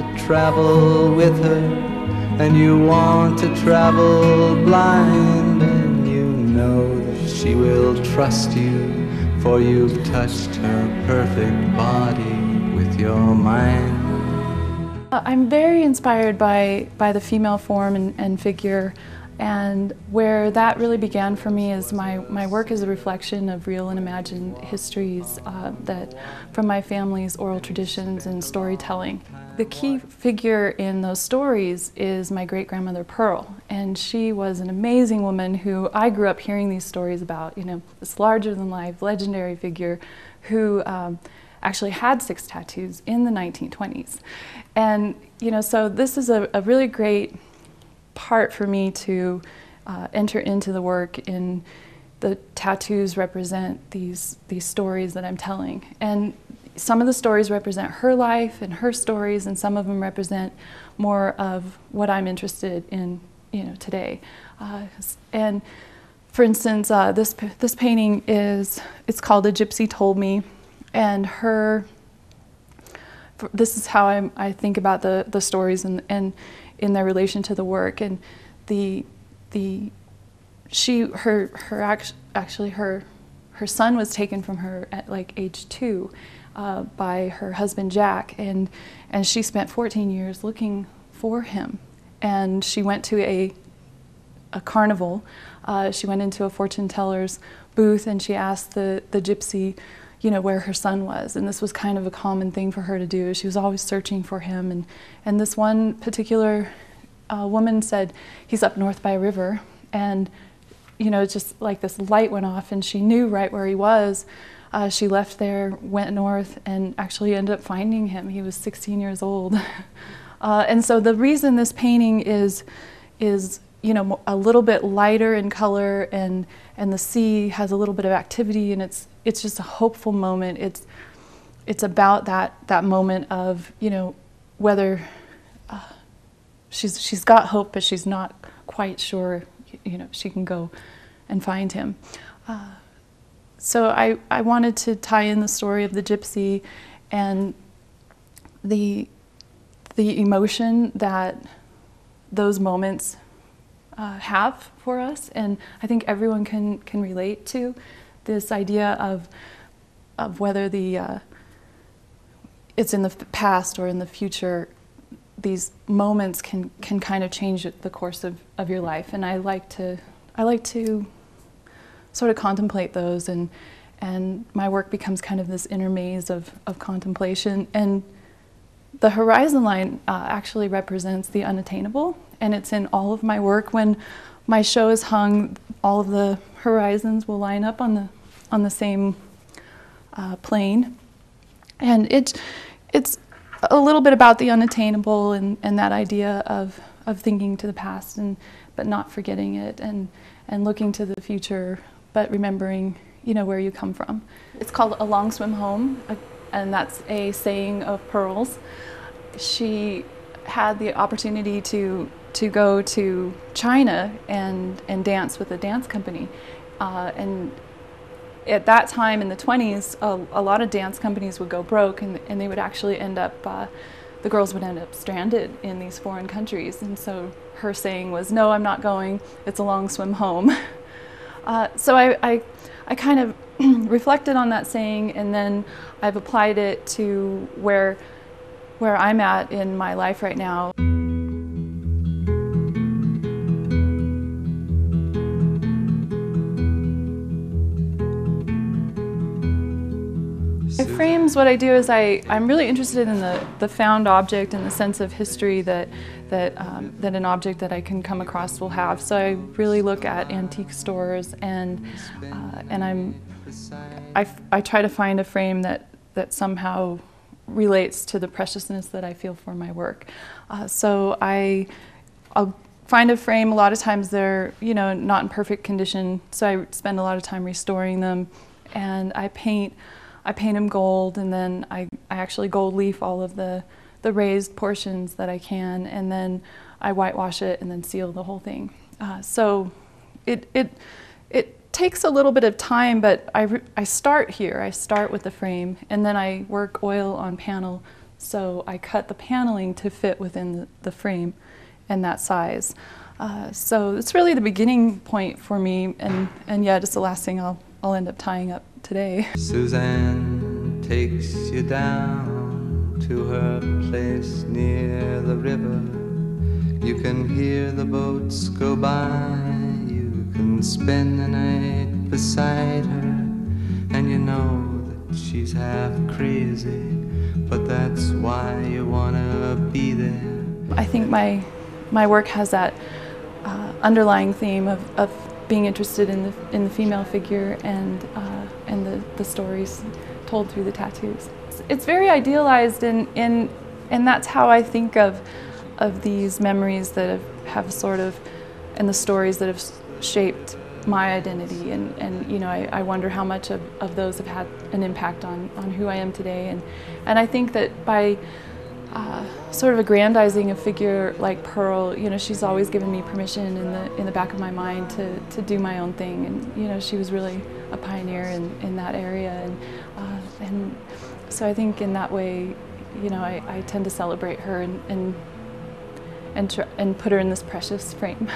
to travel with her, and you want to travel blind, and you know that she will trust you, for you've touched her perfect body with your mind. I'm very inspired by the female form and figure, and where that really began for me is my work is a reflection of real and imagined histories that from my family's oral traditions and storytelling. The key figure in those stories is my great-grandmother Pearl, and she was an amazing woman who I grew up hearing these stories about, you know, this larger-than-life legendary figure who actually had 6 tattoos in the 1920s. And, you know, so this is a really great part for me to enter into the work. In the tattoos represent these stories that I'm telling. And some of the stories represent her life and her stories, and some of them represent more of what I'm interested in, you know, today. And for instance, this painting it's called A Gypsy Told Me, and this is how I think about the stories and in their relation to the work. And her son was taken from her at like age 2 by her husband Jack, and she spent 14 years looking for him. And she went to a carnival. She went into a fortune teller's booth, and she asked the gypsy, you know, where her son was. And this was kind of a common thing for her to do. She was always searching for him. And this one particular woman said, he's up north by a river. And, you know, just like this light went off, and she knew right where he was. She left there, went north, and actually ended up finding him. He was 16 years old. And so the reason this painting is you know, a little bit lighter in color, and the sea has a little bit of activity, and it's just a hopeful moment. It's about that moment of, you know, whether she's got hope, but she's not quite sure, you know, she can go and find him. So I wanted to tie in the story of the gypsy and the emotion that those moments have for us, and I think everyone can relate to this idea of whether it's in the past or in the future. These moments can kind of change the course of your life, and I like to sort of contemplate those, and my work becomes kind of this inner maze of contemplation. And the horizon line actually represents the unattainable, and it's in all of my work. When my show is hung, all of the horizons will line up on the same plane, and it's a little bit about the unattainable and that idea of thinking to the past but not forgetting it, and looking to the future but remembering, you know, where you come from. It's called A Long Swim Home, and that's a saying of Pearl's. She had the opportunity to go to China and dance with a dance company, and at that time in the 20s, a lot of dance companies would go broke, and they would actually end up, the girls would end up stranded in these foreign countries. And so her saying was, no, I'm not going, it's a long swim home. So I kind of reflected on that saying, and then I've applied it to where I'm at in my life right now. Frames, what I do is I'm really interested in the found object and the sense of history that an object that I can come across will have. So I really look at antique stores, and I try to find a frame that somehow relates to the preciousness that I feel for my work. So I'll find a frame. A lot of times they're, you know, not in perfect condition, so I spend a lot of time restoring them, and I paint them gold, and then I actually gold leaf all of the raised portions that I can, and then I whitewash it and then seal the whole thing. So it takes a little bit of time, but I start here. I start with the frame, and then I work oil on panel So I cut the paneling to fit within the frame and that size. So it's really the beginning point for me, and yeah, just the last thing I'll end up tying up today. Suzanne takes you down to her place near the river. You can hear the boats go by. You can spend the night beside her, and you know that she's half crazy, but that's why you wanna be there. I think my work has that underlying theme of being interested in the female figure and the stories told through the tattoos. It's very idealized, and that's how I think of these memories that have sort of, and the stories that have shaped my identity, and you know, I wonder how much of those have had an impact on who I am today, and I think that by sort of aggrandizing a figure like Pearl, you know, she's always given me permission in the back of my mind to do my own thing, and you know, she was really a pioneer in that area, and so I think in that way, you know, I tend to celebrate her and put her in this precious frame.